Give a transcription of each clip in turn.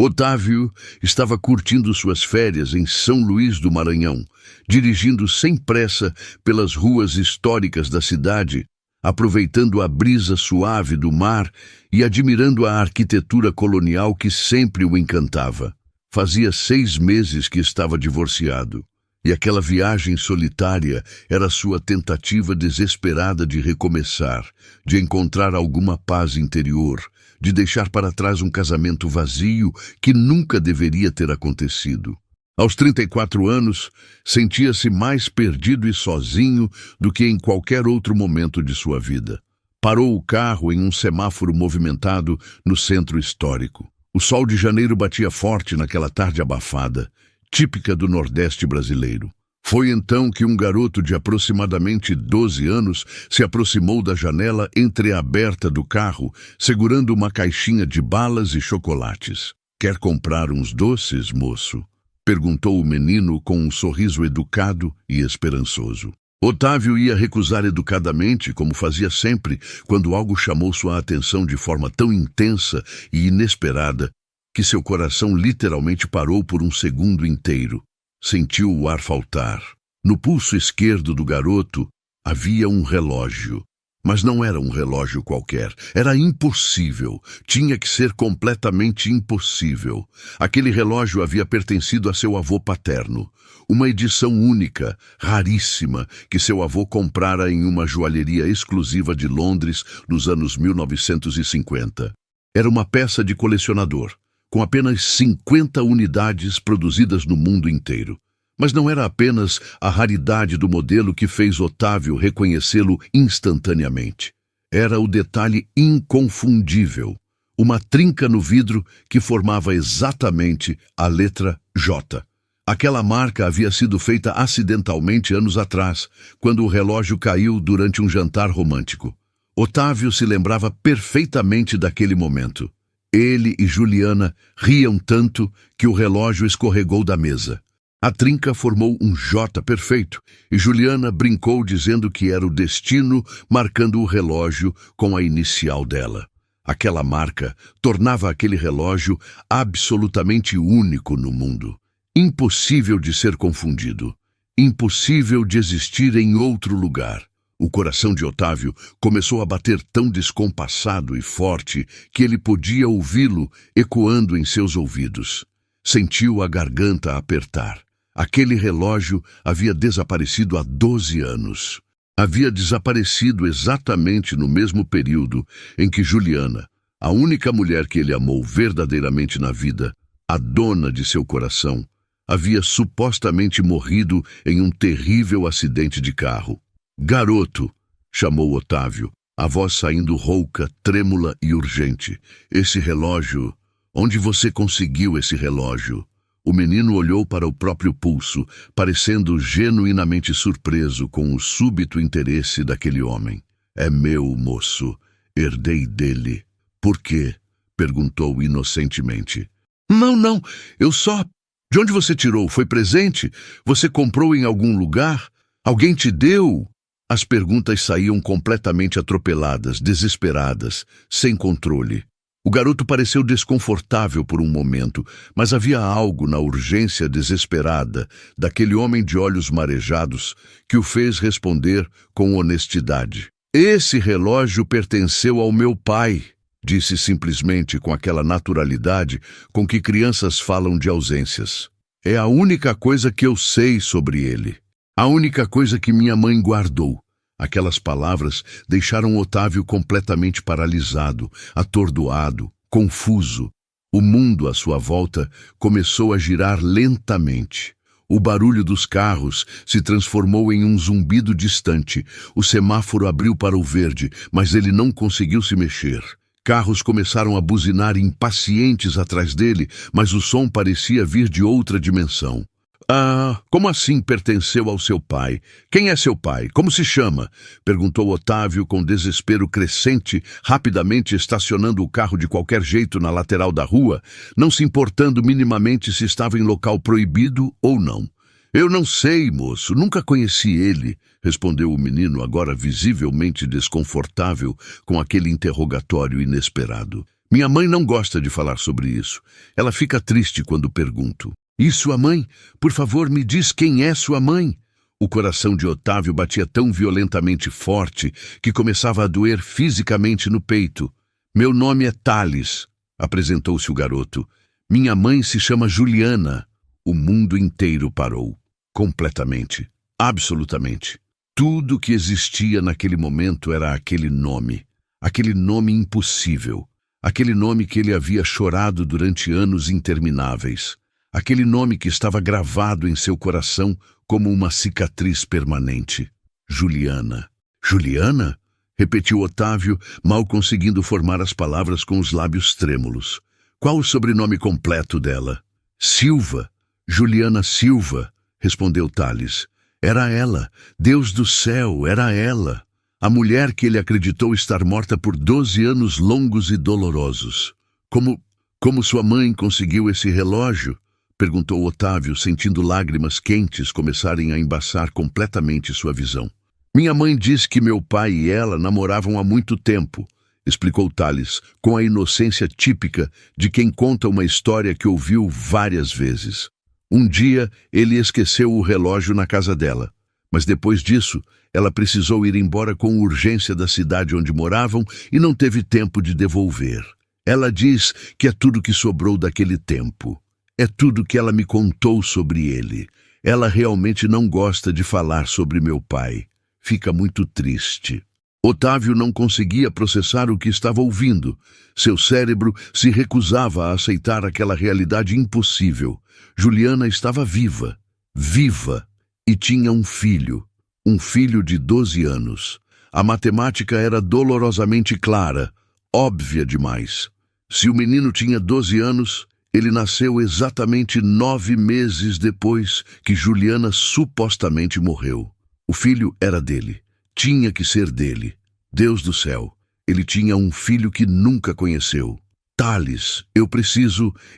Otávio estava curtindo suas férias em São Luís do Maranhão, dirigindo sem pressa pelas ruas históricas da cidade, aproveitando a brisa suave do mar e admirando a arquitetura colonial que sempre o encantava. Fazia 6 meses que estava divorciado, e aquela viagem solitária era sua tentativa desesperada de recomeçar, de encontrar alguma paz interior, de deixar para trás um casamento vazio que nunca deveria ter acontecido. Aos 34 anos, sentia-se mais perdido e sozinho do que em qualquer outro momento de sua vida. Parou o carro em um semáforo movimentado no centro histórico. O sol de janeiro batia forte naquela tarde abafada, típica do Nordeste brasileiro. Foi então que um garoto de aproximadamente 12 anos se aproximou da janela entreaberta do carro, segurando uma caixinha de balas e chocolates. "Quer comprar uns doces, moço?" perguntou o menino com um sorriso educado e esperançoso. Otávio ia recusar educadamente, como fazia sempre, quando algo chamou sua atenção de forma tão intensa e inesperada que seu coração literalmente parou por um segundo inteiro. Sentiu o ar faltar. No pulso esquerdo do garoto havia um relógio. Mas não era um relógio qualquer. Era impossível. Tinha que ser completamente impossível. Aquele relógio havia pertencido a seu avô paterno. Uma edição única, raríssima, que seu avô comprara em uma joalheria exclusiva de Londres nos anos 1950. Era uma peça de colecionador, com apenas 50 unidades produzidas no mundo inteiro. Mas não era apenas a raridade do modelo que fez Otávio reconhecê-lo instantaneamente. Era o detalhe inconfundível, uma trinca no vidro que formava exatamente a letra J. Aquela marca havia sido feita acidentalmente anos atrás, quando o relógio caiu durante um jantar romântico. Otávio se lembrava perfeitamente daquele momento. Ele e Juliana riam tanto que o relógio escorregou da mesa. A trinca formou um J perfeito, e Juliana brincou dizendo que era o destino marcando o relógio com a inicial dela. Aquela marca tornava aquele relógio absolutamente único no mundo. Impossível de ser confundido. Impossível de existir em outro lugar. O coração de Otávio começou a bater tão descompassado e forte que ele podia ouvi-lo ecoando em seus ouvidos. Sentiu a garganta apertar. Aquele relógio havia desaparecido há 12 anos. Havia desaparecido exatamente no mesmo período em que Juliana, a única mulher que ele amou verdadeiramente na vida, a dona de seu coração, havia supostamente morrido em um terrível acidente de carro. "Garoto", chamou Otávio, a voz saindo rouca, trêmula e urgente. "Esse relógio... Onde você conseguiu esse relógio?" O menino olhou para o próprio pulso, parecendo genuinamente surpreso com o súbito interesse daquele homem. "É meu, moço. Herdei dele." "Por quê?" perguntou inocentemente. Não, eu só... De onde você tirou? Foi presente? Você comprou em algum lugar? Alguém te deu?" As perguntas saíam completamente atropeladas, desesperadas, sem controle. O garoto pareceu desconfortável por um momento, mas havia algo na urgência desesperada daquele homem de olhos marejados que o fez responder com honestidade. "Esse relógio pertenceu ao meu pai", disse simplesmente com aquela naturalidade com que crianças falam de ausências. "É a única coisa que eu sei sobre ele. A única coisa que minha mãe guardou." Aquelas palavras deixaram Otávio completamente paralisado, atordoado, confuso. O mundo à sua volta começou a girar lentamente. O barulho dos carros se transformou em um zumbido distante. O semáforo abriu para o verde, mas ele não conseguiu se mexer. Carros começaram a buzinar impacientes atrás dele, mas o som parecia vir de outra dimensão. Como assim pertenceu ao seu pai? Quem é seu pai? Como se chama?" perguntou Otávio com desespero crescente, rapidamente estacionando o carro de qualquer jeito na lateral da rua, não se importando minimamente se estava em local proibido ou não. "Eu não sei, moço. Nunca conheci ele", respondeu o menino, agora visivelmente desconfortável com aquele interrogatório inesperado. Minha mãe não gosta de falar sobre isso. Ela fica triste quando pergunto. E sua mãe? Por favor, me diz quem é sua mãe? O coração de Otávio batia tão violentamente forte que começava a doer fisicamente no peito. Meu nome é Thales, apresentou-se o garoto. Minha mãe se chama Juliana. O mundo inteiro parou. Completamente. Absolutamente. Tudo que existia naquele momento era aquele nome impossível, aquele nome que ele havia chorado durante anos intermináveis, aquele nome que estava gravado em seu coração como uma cicatriz permanente. Juliana. Juliana? Repetiu Otávio, mal conseguindo formar as palavras com os lábios trêmulos. Qual o sobrenome completo dela? Silva. Juliana Silva, respondeu Thales. Era ela, Deus do céu, era ela. A mulher que ele acreditou estar morta por 12 anos longos e dolorosos. Como sua mãe conseguiu esse relógio? Perguntou Otávio, sentindo lágrimas quentes começarem a embaçar completamente sua visão. Minha mãe diz que meu pai e ela namoravam há muito tempo, explicou Thales, com a inocência típica de quem conta uma história que ouviu várias vezes. Um dia, ele esqueceu o relógio na casa dela, mas depois disso, ela precisou ir embora com urgência da cidade onde moravam e não teve tempo de devolver. Ela diz que é tudo que sobrou daquele tempo. É tudo que ela me contou sobre ele. Ela realmente não gosta de falar sobre meu pai. Fica muito triste. Otávio não conseguia processar o que estava ouvindo. Seu cérebro se recusava a aceitar aquela realidade impossível. Juliana estava viva, e tinha um filho de 12 anos. A matemática era dolorosamente clara, óbvia demais. Se o menino tinha 12 anos, ele nasceu exatamente 9 meses depois que Juliana supostamente morreu. O filho era dele, tinha que ser dele. Deus do céu, ele tinha um filho que nunca conheceu. Thales,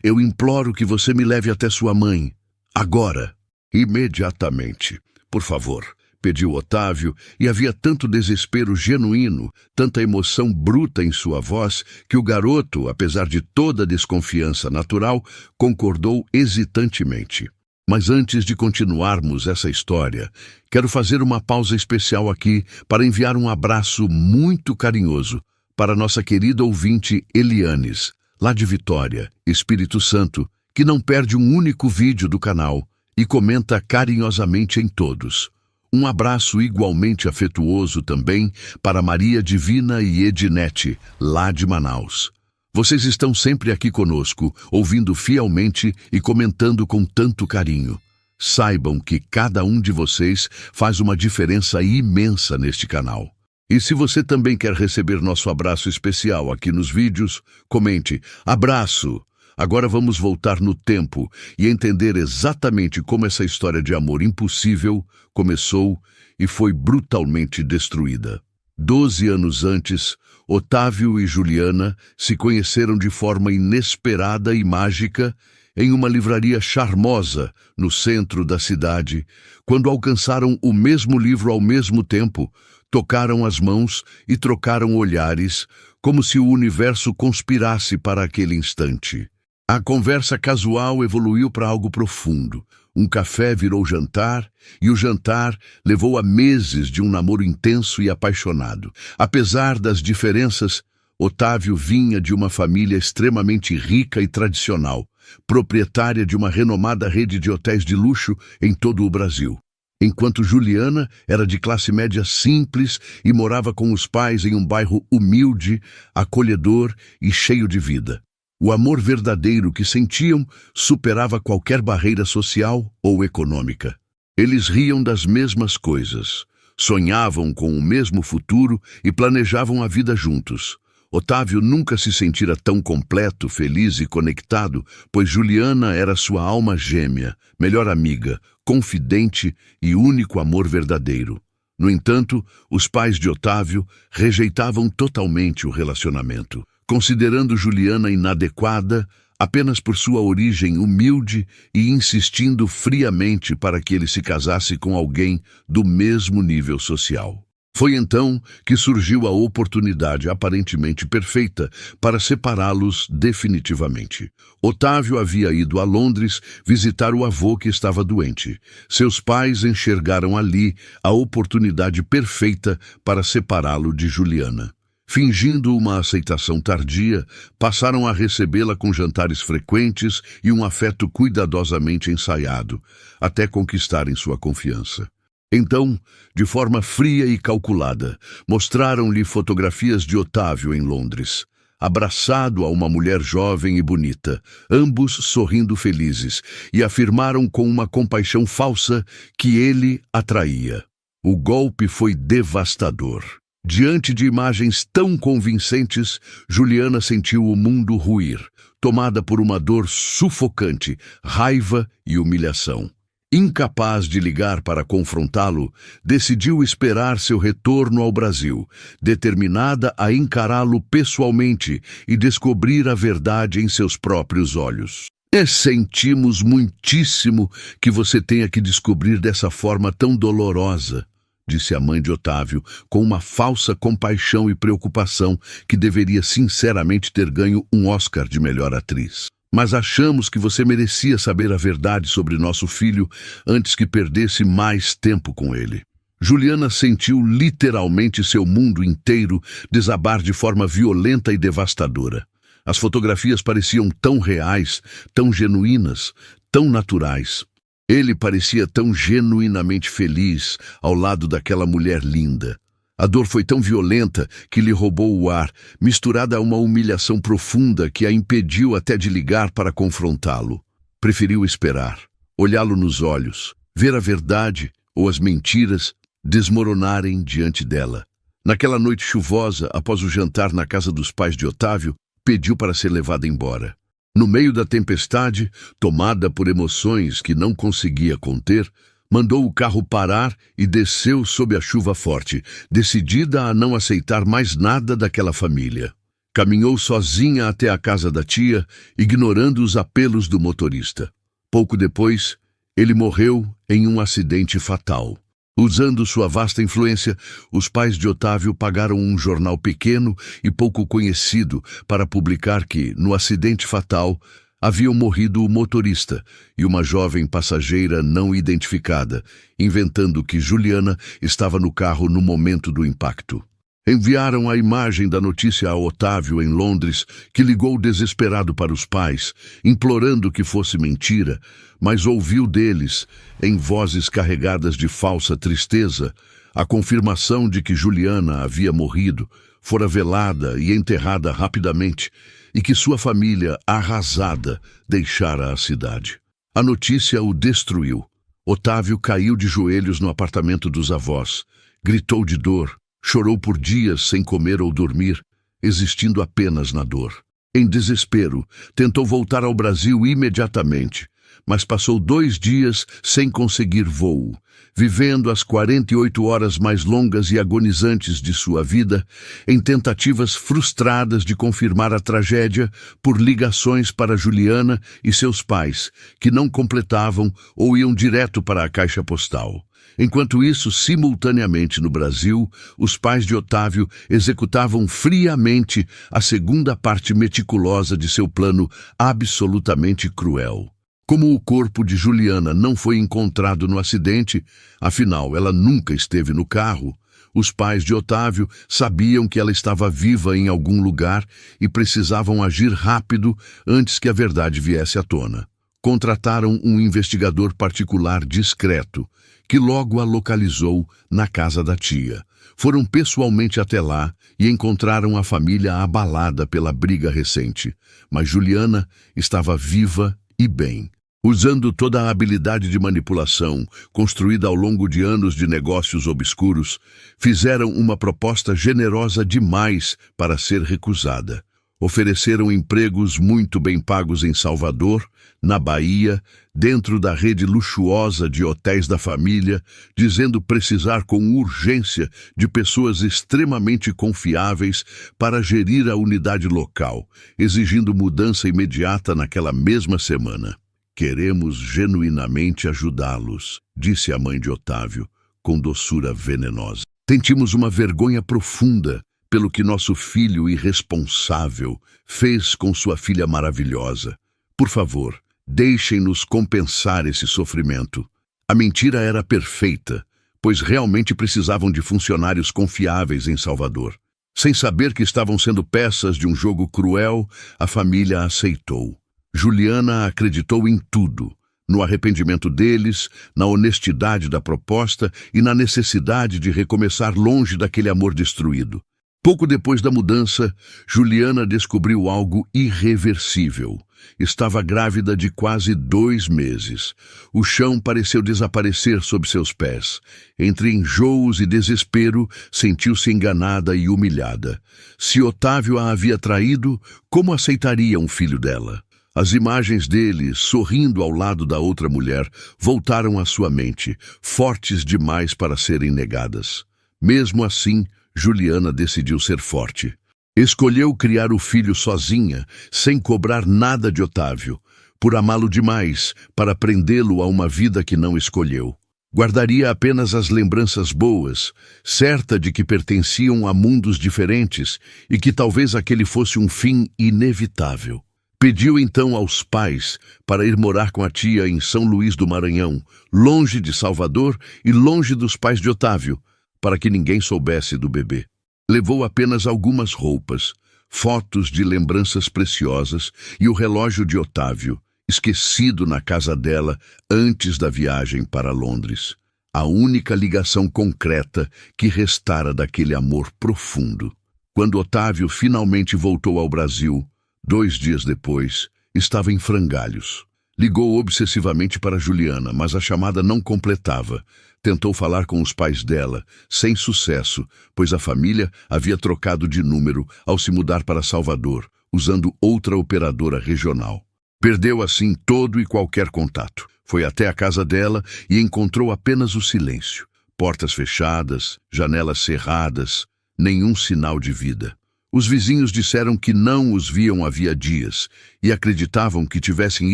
eu imploro que você me leve até sua mãe. Agora. Imediatamente. Por favor, pediu Otávio, e havia tanto desespero genuíno, tanta emoção bruta em sua voz, que o garoto, apesar de toda a desconfiança natural, concordou hesitantemente. Mas antes de continuarmos essa história, quero fazer uma pausa especial aqui para enviar um abraço muito carinhoso para nossa querida ouvinte Elianes, lá de Vitória, Espírito Santo, que não perde um único vídeo do canal e comenta carinhosamente em todos. Um abraço igualmente afetuoso também para Maria Divina e Edinete, lá de Manaus. Vocês estão sempre aqui conosco, ouvindo fielmente e comentando com tanto carinho. Saibam que cada um de vocês faz uma diferença imensa neste canal. E se você também quer receber nosso abraço especial aqui nos vídeos, comente "Abraço". Agora vamos voltar no tempo e entender exatamente como essa história de amor impossível começou e foi brutalmente destruída. 12 anos antes, Otávio e Juliana se conheceram de forma inesperada e mágica em uma livraria charmosa no centro da cidade. Quando alcançaram o mesmo livro ao mesmo tempo, tocaram as mãos e trocaram olhares, como se o universo conspirasse para aquele instante. A conversa casual evoluiu para algo profundo. Um café virou jantar, e o jantar levou a meses de um namoro intenso e apaixonado. Apesar das diferenças, Otávio vinha de uma família extremamente rica e tradicional, proprietária de uma renomada rede de hotéis de luxo em todo o Brasil. Enquanto Juliana era de classe média simples e morava com os pais em um bairro humilde, acolhedor e cheio de vida. O amor verdadeiro que sentiam superava qualquer barreira social ou econômica. Eles riam das mesmas coisas, sonhavam com o mesmo futuro e planejavam a vida juntos. Otávio nunca se sentira tão completo, feliz e conectado, pois Juliana era sua alma gêmea, melhor amiga, confidente e único amor verdadeiro. No entanto, os pais de Otávio rejeitavam totalmente o relacionamento, considerando Juliana inadequada apenas por sua origem humilde e insistindo friamente para que ele se casasse com alguém do mesmo nível social. Foi então que surgiu a oportunidade aparentemente perfeita para separá-los definitivamente. Otávio havia ido a Londres visitar o avô que estava doente. Seus pais enxergaram ali a oportunidade perfeita para separá-lo de Juliana. Fingindo uma aceitação tardia, passaram a recebê-la com jantares frequentes e um afeto cuidadosamente ensaiado, até conquistarem sua confiança. Então, de forma fria e calculada, mostraram-lhe fotografias de Otávio em Londres, abraçado a uma mulher jovem e bonita, ambos sorrindo felizes, e afirmaram com uma compaixão falsa que ele atraía. O golpe foi devastador. Diante de imagens tão convincentes, Juliana sentiu o mundo ruir, tomada por uma dor sufocante, raiva e humilhação. Incapaz de ligar para confrontá-lo, decidiu esperar seu retorno ao Brasil, determinada a encará-lo pessoalmente e descobrir a verdade em seus próprios olhos. Sentimos muitíssimo que você tenha que descobrir dessa forma tão dolorosa, disse a mãe de Otávio, com uma falsa compaixão e preocupação que deveria sinceramente ter ganho um Oscar de melhor atriz. Mas achamos que você merecia saber a verdade sobre nosso filho antes que perdesse mais tempo com ele. Juliana sentiu literalmente seu mundo inteiro desabar de forma violenta e devastadora. As fotografias pareciam tão reais, tão genuínas, tão naturais. Ele parecia tão genuinamente feliz ao lado daquela mulher linda. A dor foi tão violenta que lhe roubou o ar, misturada a uma humilhação profunda que a impediu até de ligar para confrontá-lo. Preferiu esperar, olhá-lo nos olhos, ver a verdade ou as mentiras desmoronarem diante dela. Naquela noite chuvosa, após o jantar na casa dos pais de Otávio, pediu para ser levada embora. No meio da tempestade, tomada por emoções que não conseguia conter, mandou o carro parar e desceu sob a chuva forte, decidida a não aceitar mais nada daquela família. Caminhou sozinha até a casa da tia, ignorando os apelos do motorista. Pouco depois, ele morreu em um acidente fatal. Usando sua vasta influência, os pais de Otávio pagaram um jornal pequeno e pouco conhecido para publicar que, no acidente fatal, haviam morrido o motorista e uma jovem passageira não identificada, inventando que Juliana estava no carro no momento do impacto. Enviaram a imagem da notícia a Otávio em Londres, que ligou desesperado para os pais, implorando que fosse mentira, mas ouviu deles, em vozes carregadas de falsa tristeza, a confirmação de que Juliana havia morrido, fora velada e enterrada rapidamente, e que sua família, arrasada, deixara a cidade. A notícia o destruiu. Otávio caiu de joelhos no apartamento dos avós, gritou de dor, chorou por dias sem comer ou dormir, existindo apenas na dor. Em desespero, tentou voltar ao Brasil imediatamente, mas passou 2 dias sem conseguir voo, vivendo as 48 horas mais longas e agonizantes de sua vida, em tentativas frustradas de confirmar a tragédia por ligações para Juliana e seus pais, que não completavam ou iam direto para a caixa postal. Enquanto isso, simultaneamente no Brasil, os pais de Otávio executavam friamente a segunda parte meticulosa de seu plano absolutamente cruel. Como o corpo de Juliana não foi encontrado no acidente, afinal ela nunca esteve no carro, os pais de Otávio sabiam que ela estava viva em algum lugar e precisavam agir rápido antes que a verdade viesse à tona. Contrataram um investigador particular discreto, que logo a localizou na casa da tia. Foram pessoalmente até lá e encontraram a família abalada pela briga recente, mas Juliana estava viva e bem. Usando toda a habilidade de manipulação, construída ao longo de anos de negócios obscuros, fizeram uma proposta generosa demais para ser recusada. Ofereceram empregos muito bem pagos em Salvador, na Bahia, dentro da rede luxuosa de hotéis da família, dizendo precisar com urgência de pessoas extremamente confiáveis para gerir a unidade local, exigindo mudança imediata naquela mesma semana. Queremos genuinamente ajudá-los, disse a mãe de Otávio, com doçura venenosa. Sentimos uma vergonha profunda pelo que nosso filho irresponsável fez com sua filha maravilhosa. Por favor, deixem-nos compensar esse sofrimento. A mentira era perfeita, pois realmente precisavam de funcionários confiáveis em Salvador. Sem saber que estavam sendo peças de um jogo cruel, a família aceitou. Juliana acreditou em tudo, no arrependimento deles, na honestidade da proposta e na necessidade de recomeçar longe daquele amor destruído. Pouco depois da mudança, Juliana descobriu algo irreversível. Estava grávida de quase 2 meses. O chão pareceu desaparecer sob seus pés. Entre enjoos e desespero, sentiu-se enganada e humilhada. Se Otávio a havia traído, como aceitaria um filho dela? As imagens dele, sorrindo ao lado da outra mulher, voltaram à sua mente, fortes demais para serem negadas. Mesmo assim, Juliana decidiu ser forte. Escolheu criar o filho sozinha, sem cobrar nada de Otávio, por amá-lo demais, para prendê-lo a uma vida que não escolheu. Guardaria apenas as lembranças boas, certa de que pertenciam a mundos diferentes e que talvez aquele fosse um fim inevitável. Pediu então aos pais para ir morar com a tia em São Luís do Maranhão, longe de Salvador e longe dos pais de Otávio, para que ninguém soubesse do bebê. Levou apenas algumas roupas, fotos de lembranças preciosas e o relógio de Otávio, esquecido na casa dela antes da viagem para Londres. A única ligação concreta que restara daquele amor profundo. Quando Otávio finalmente voltou ao Brasil, 2 dias depois, estava em frangalhos. Ligou obsessivamente para Juliana, mas a chamada não completava. Tentou falar com os pais dela, sem sucesso, pois a família havia trocado de número ao se mudar para Salvador, usando outra operadora regional. Perdeu assim todo e qualquer contato. Foi até a casa dela e encontrou apenas o silêncio. Portas fechadas, janelas cerradas, nenhum sinal de vida. Os vizinhos disseram que não os viam havia dias e acreditavam que tivessem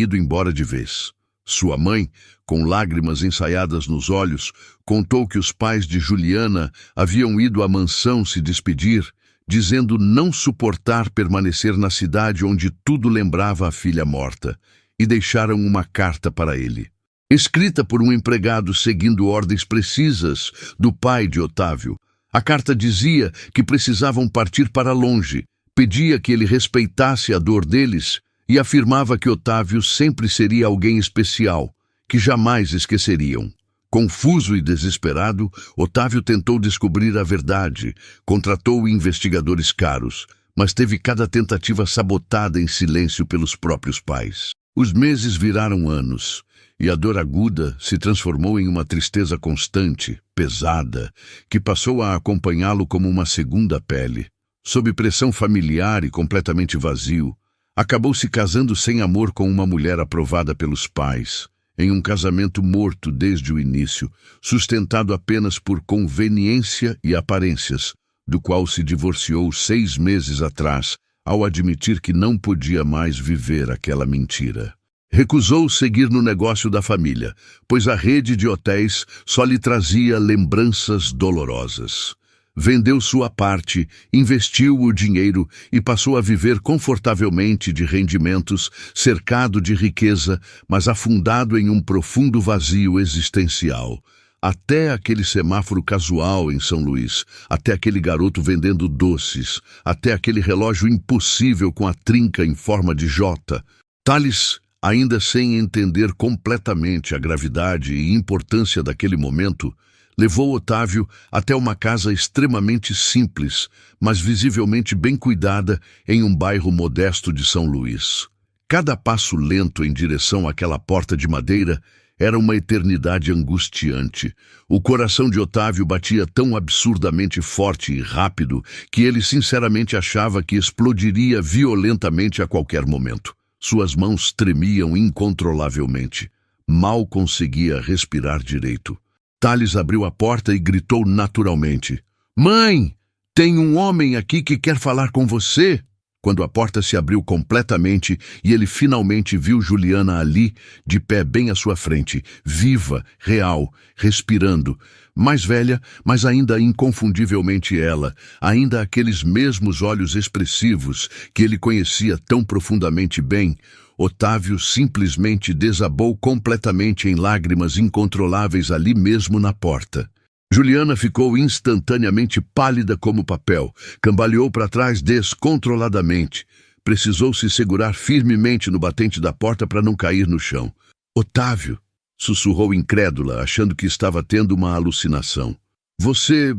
ido embora de vez. Sua mãe, com lágrimas ensaiadas nos olhos, contou que os pais de Juliana haviam ido à mansão se despedir, dizendo não suportar permanecer na cidade onde tudo lembrava a filha morta, e deixaram uma carta para ele. Escrita por um empregado seguindo ordens precisas do pai de Otávio, a carta dizia que precisavam partir para longe, pedia que ele respeitasse a dor deles e afirmava que Otávio sempre seria alguém especial, que jamais esqueceriam. Confuso e desesperado, Otávio tentou descobrir a verdade, contratou investigadores caros, mas teve cada tentativa sabotada em silêncio pelos próprios pais. Os meses viraram anos, e a dor aguda se transformou em uma tristeza constante, pesada, que passou a acompanhá-lo como uma segunda pele. Sob pressão familiar e completamente vazio, acabou se casando sem amor com uma mulher aprovada pelos pais, em um casamento morto desde o início, sustentado apenas por conveniência e aparências, do qual se divorciou 6 meses atrás, ao admitir que não podia mais viver aquela mentira. Recusou seguir no negócio da família, pois a rede de hotéis só lhe trazia lembranças dolorosas. Vendeu sua parte, investiu o dinheiro e passou a viver confortavelmente de rendimentos, cercado de riqueza, mas afundado em um profundo vazio existencial. Até aquele semáforo casual em São Luís, até aquele garoto vendendo doces, até aquele relógio impossível com a trinca em forma de J. Tales, ainda sem entender completamente a gravidade e importância daquele momento, levou Otávio até uma casa extremamente simples, mas visivelmente bem cuidada em um bairro modesto de São Luís. Cada passo lento em direção àquela porta de madeira era uma eternidade angustiante. O coração de Otávio batia tão absurdamente forte e rápido que ele sinceramente achava que explodiria violentamente a qualquer momento. Suas mãos tremiam incontrolavelmente. Mal conseguia respirar direito. Tales abriu a porta e gritou naturalmente: "Mãe, tem um homem aqui que quer falar com você." quando a porta se abriu completamente e ele finalmente viu Juliana ali, de pé bem à sua frente, viva, real, respirando, mais velha, mas ainda inconfundivelmente ela, ainda aqueles mesmos olhos expressivos que ele conhecia tão profundamente bem. Otávio simplesmente desabou completamente em lágrimas incontroláveis ali mesmo na porta. Juliana ficou instantaneamente pálida como papel, cambaleou para trás descontroladamente. Precisou se segurar firmemente no batente da porta para não cair no chão. Otávio, sussurrou incrédula, achando que estava tendo uma alucinação. Você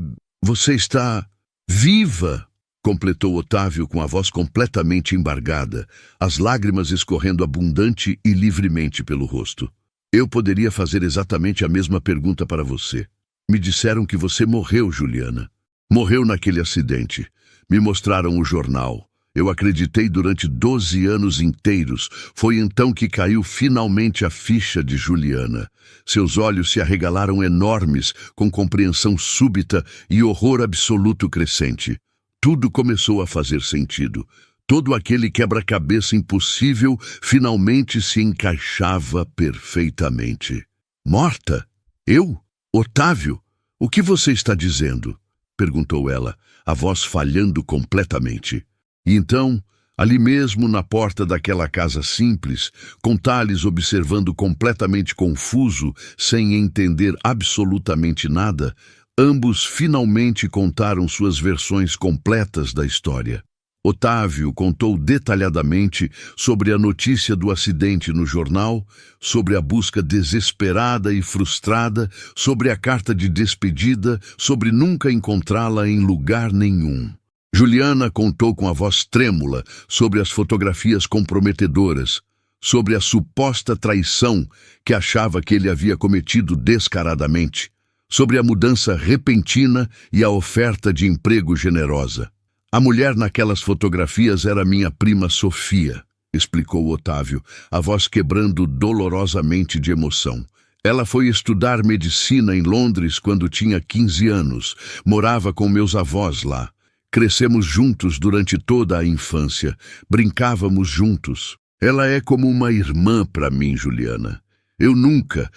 está viva! Completou Otávio com a voz completamente embargada, as lágrimas escorrendo abundante e livremente pelo rosto. Eu poderia fazer exatamente a mesma pergunta para você. Me disseram que você morreu, Juliana. Morreu naquele acidente. Me mostraram o jornal. Eu acreditei durante 12 anos inteiros. Foi então que caiu finalmente a ficha de Juliana. Seus olhos se arregalaram enormes, com compreensão súbita e horror absoluto crescente. Tudo começou a fazer sentido. Todo aquele quebra-cabeça impossível finalmente se encaixava perfeitamente. Morta? Eu? Otávio, o que você está dizendo? Perguntou ela, a voz falhando completamente. E então, ali mesmo na porta daquela casa simples, com Thales observando completamente confuso, sem entender absolutamente nada, ambos finalmente contaram suas versões completas da história. Otávio contou detalhadamente sobre a notícia do acidente no jornal, sobre a busca desesperada e frustrada, sobre a carta de despedida, sobre nunca encontrá-la em lugar nenhum. Juliana contou com a voz trêmula sobre as fotografias comprometedoras, sobre a suposta traição que achava que ele havia cometido descaradamente, sobre a mudança repentina e a oferta de emprego generosa. A mulher naquelas fotografias era minha prima Sofia, explicou Otávio, a voz quebrando dolorosamente de emoção. Ela foi estudar medicina em Londres quando tinha 15 anos. Morava com meus avós lá. Crescemos juntos durante toda a infância. Brincávamos juntos. Ela é como uma irmã para mim, Juliana. Eu nunca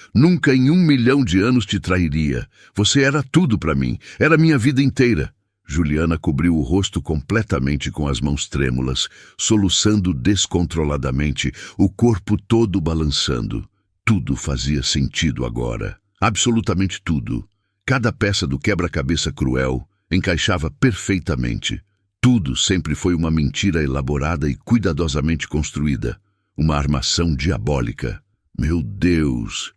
em 1 milhão de anos te trairia. Você era tudo para mim. Era minha vida inteira. Juliana cobriu o rosto completamente com as mãos trêmulas, soluçando descontroladamente, o corpo todo balançando. Tudo fazia sentido agora. Absolutamente tudo. Cada peça do quebra-cabeça cruel encaixava perfeitamente. Tudo sempre foi uma mentira elaborada e cuidadosamente construída. Uma armação diabólica. Meu Deus!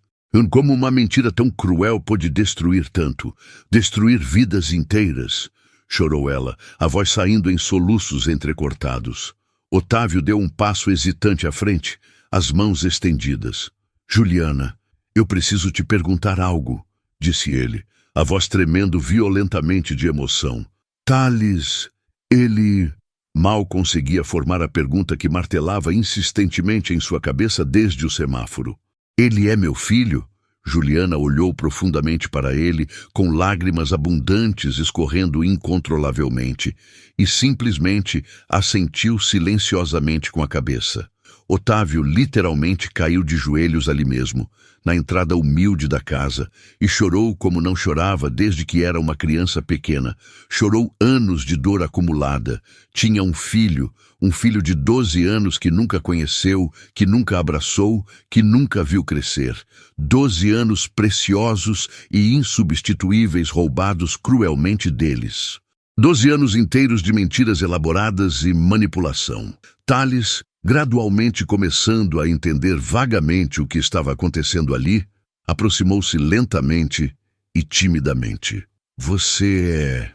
Como uma mentira tão cruel pôde destruir tanto? Destruir vidas inteiras? Chorou ela, a voz saindo em soluços entrecortados. Otávio deu um passo hesitante à frente, as mãos estendidas. Juliana, eu preciso te perguntar algo, disse ele, a voz tremendo violentamente de emoção. Thales, ele... Mal conseguia formar a pergunta que martelava insistentemente em sua cabeça desde o semáforo. Ele é meu filho? Juliana olhou profundamente para ele, com lágrimas abundantes escorrendo incontrolavelmente, e simplesmente assentiu silenciosamente com a cabeça. Otávio literalmente caiu de joelhos ali mesmo, na entrada humilde da casa, e chorou como não chorava desde que era uma criança pequena. Chorou anos de dor acumulada. Tinha um filho de 12 anos que nunca conheceu, que nunca abraçou, que nunca viu crescer. 12 anos preciosos e insubstituíveis roubados cruelmente deles. 12 anos inteiros de mentiras elaboradas e manipulação. Thales, gradualmente começando a entender vagamente o que estava acontecendo ali, aproximou-se lentamente e timidamente. Você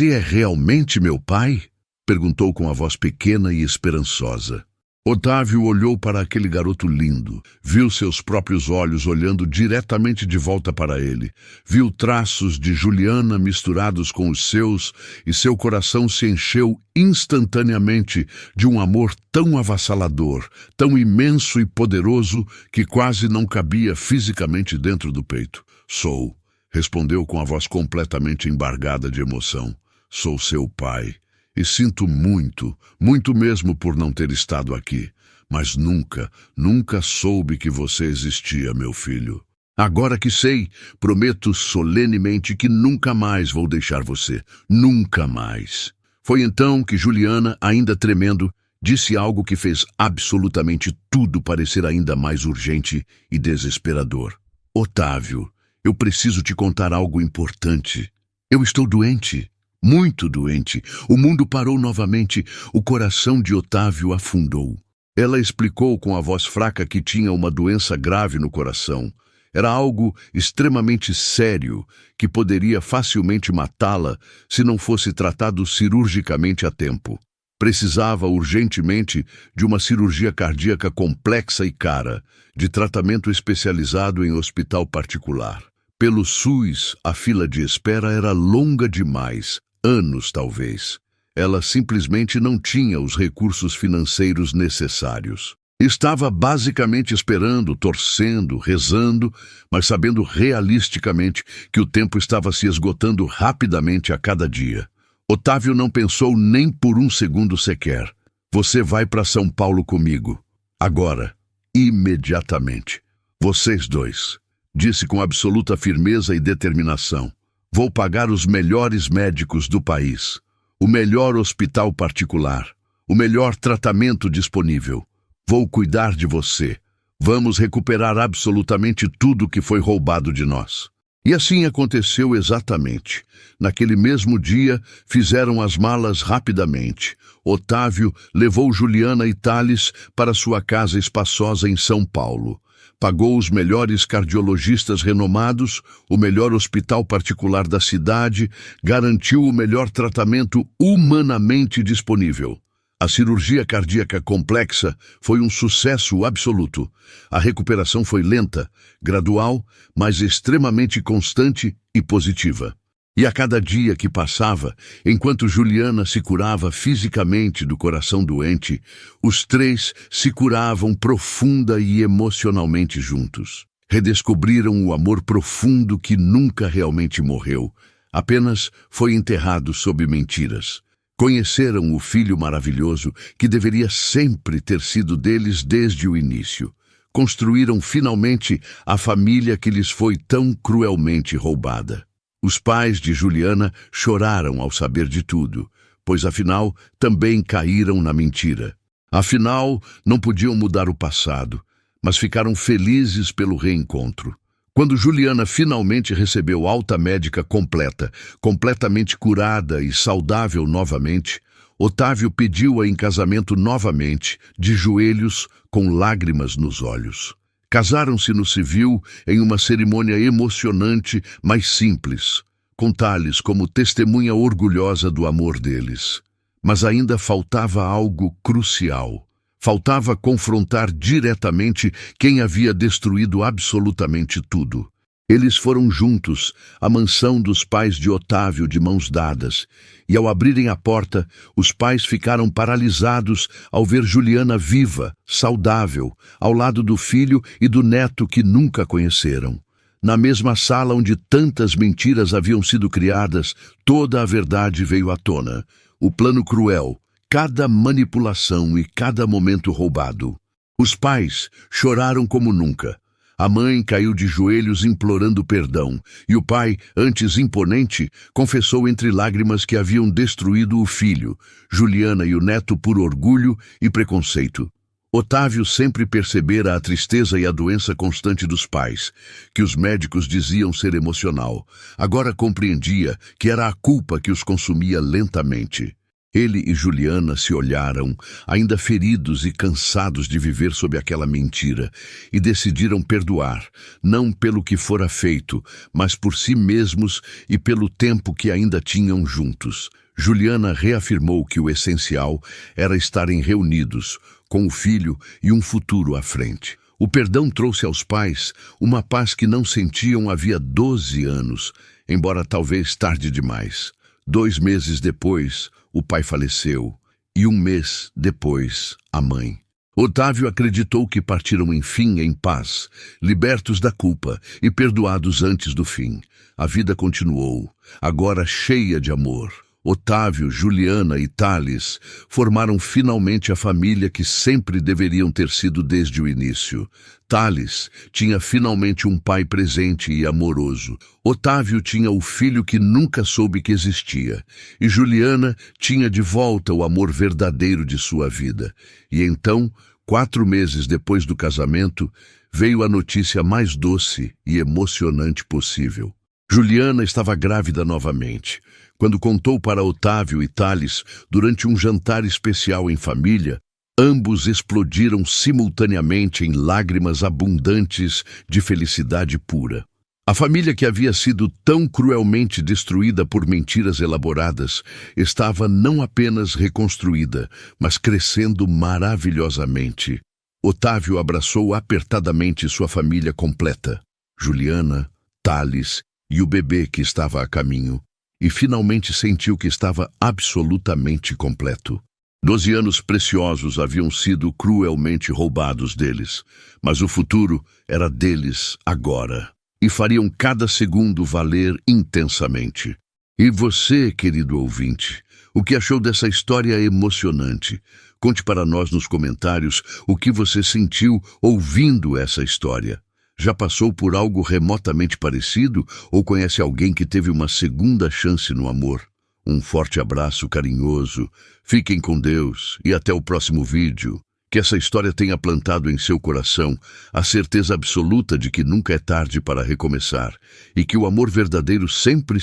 é realmente meu pai? Perguntou com a voz pequena e esperançosa. Otávio olhou para aquele garoto lindo, viu seus próprios olhos olhando diretamente de volta para ele, viu traços de Juliana misturados com os seus e seu coração se encheu instantaneamente de um amor tão avassalador, tão imenso e poderoso que quase não cabia fisicamente dentro do peito. Sou, respondeu com a voz completamente embargada de emoção. Sou seu pai. E sinto muito, muito mesmo por não ter estado aqui. Mas nunca, nunca soube que você existia, meu filho. Agora que sei, prometo solenemente que nunca mais vou deixar você. Nunca mais. Foi então que Juliana, ainda tremendo, disse algo que fez absolutamente tudo parecer ainda mais urgente e desesperador. Otávio, eu preciso te contar algo importante. Eu estou doente. Muito doente. O mundo parou novamente. O coração de Otávio afundou. Ela explicou com a voz fraca que tinha uma doença grave no coração. Era algo extremamente sério, que poderia facilmente matá-la se não fosse tratado cirurgicamente a tempo. Precisava urgentemente de uma cirurgia cardíaca complexa e cara, de tratamento especializado em hospital particular. Pelo SUS, a fila de espera era longa demais, anos talvez. Ela simplesmente não tinha os recursos financeiros necessários. Estava basicamente esperando, torcendo, rezando, mas sabendo realisticamente que o tempo estava se esgotando rapidamente a cada dia. Otávio não pensou nem por um segundo sequer. Você vai para São Paulo comigo. Agora. Imediatamente. Vocês dois. Disse com absoluta firmeza e determinação. Vou pagar os melhores médicos do país. O melhor hospital particular. O melhor tratamento disponível. Vou cuidar de você. Vamos recuperar absolutamente tudo que foi roubado de nós. E assim aconteceu exatamente. Naquele mesmo dia, fizeram as malas rapidamente. Otávio levou Juliana e Thales para sua casa espaçosa em São Paulo. Pagou os melhores cardiologistas renomados, o melhor hospital particular da cidade, garantiu o melhor tratamento humanamente disponível. A cirurgia cardíaca complexa foi um sucesso absoluto. A recuperação foi lenta, gradual, mas extremamente constante e positiva. E a cada dia que passava, enquanto Juliana se curava fisicamente do coração doente, os três se curavam profunda e emocionalmente juntos. Redescobriram o amor profundo que nunca realmente morreu, apenas foi enterrado sob mentiras. Conheceram o filho maravilhoso que deveria sempre ter sido deles desde o início. Construíram finalmente a família que lhes foi tão cruelmente roubada. Os pais de Juliana choraram ao saber de tudo, pois afinal também caíram na mentira. Afinal, não podiam mudar o passado, mas ficaram felizes pelo reencontro. Quando Juliana finalmente recebeu alta médica completa, completamente curada e saudável novamente, Otávio pediu-a em casamento novamente, de joelhos, com lágrimas nos olhos. Casaram-se no civil em uma cerimônia emocionante, mas simples, com Thales como testemunha orgulhosa do amor deles. Mas ainda faltava algo crucial. Faltava confrontar diretamente quem havia destruído absolutamente tudo. Eles foram juntos à mansão dos pais de Otávio de mãos dadas, e ao abrirem a porta, os pais ficaram paralisados ao ver Juliana viva, saudável, ao lado do filho e do neto que nunca conheceram. Na mesma sala onde tantas mentiras haviam sido criadas, toda a verdade veio à tona. O plano cruel, cada manipulação e cada momento roubado. Os pais choraram como nunca. A mãe caiu de joelhos implorando perdão, e o pai, antes imponente, confessou entre lágrimas que haviam destruído o filho, Juliana e o neto por orgulho e preconceito. Otávio sempre percebera a tristeza e a doença constante dos pais, que os médicos diziam ser emocional. Agora compreendia que era a culpa que os consumia lentamente. Ele e Juliana se olharam, ainda feridos e cansados de viver sob aquela mentira, e decidiram perdoar, não pelo que fora feito, mas por si mesmos e pelo tempo que ainda tinham juntos. Juliana reafirmou que o essencial era estarem reunidos, com o filho e um futuro à frente. O perdão trouxe aos pais uma paz que não sentiam havia 12 anos, embora talvez tarde demais. 2 meses depois, o pai faleceu, e 1 mês depois, a mãe. Otávio acreditou que partiram enfim em paz, libertos da culpa e perdoados antes do fim. A vida continuou, agora cheia de amor. Otávio, Juliana e Thales formaram finalmente a família que sempre deveriam ter sido desde o início. Thales tinha finalmente um pai presente e amoroso. Otávio tinha o filho que nunca soube que existia. E Juliana tinha de volta o amor verdadeiro de sua vida. E então, 4 meses depois do casamento, veio a notícia mais doce e emocionante possível. Juliana estava grávida novamente. Quando contou para Otávio e Thales durante um jantar especial em família, ambos explodiram simultaneamente em lágrimas abundantes de felicidade pura. A família que havia sido tão cruelmente destruída por mentiras elaboradas estava não apenas reconstruída, mas crescendo maravilhosamente. Otávio abraçou apertadamente sua família completa, Juliana, Thales e o bebê que estava a caminho, e finalmente sentiu que estava absolutamente completo. 12 anos preciosos haviam sido cruelmente roubados deles, mas o futuro era deles agora, e fariam cada segundo valer intensamente. E você, querido ouvinte, o que achou dessa história emocionante? Conte para nós nos comentários o que você sentiu ouvindo essa história. Já passou por algo remotamente parecido ou conhece alguém que teve uma segunda chance no amor? Um forte abraço carinhoso, fiquem com Deus e até o próximo vídeo. Que essa história tenha plantado em seu coração a certeza absoluta de que nunca é tarde para recomeçar e que o amor verdadeiro sempre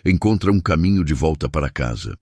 encontra um caminho de volta para casa.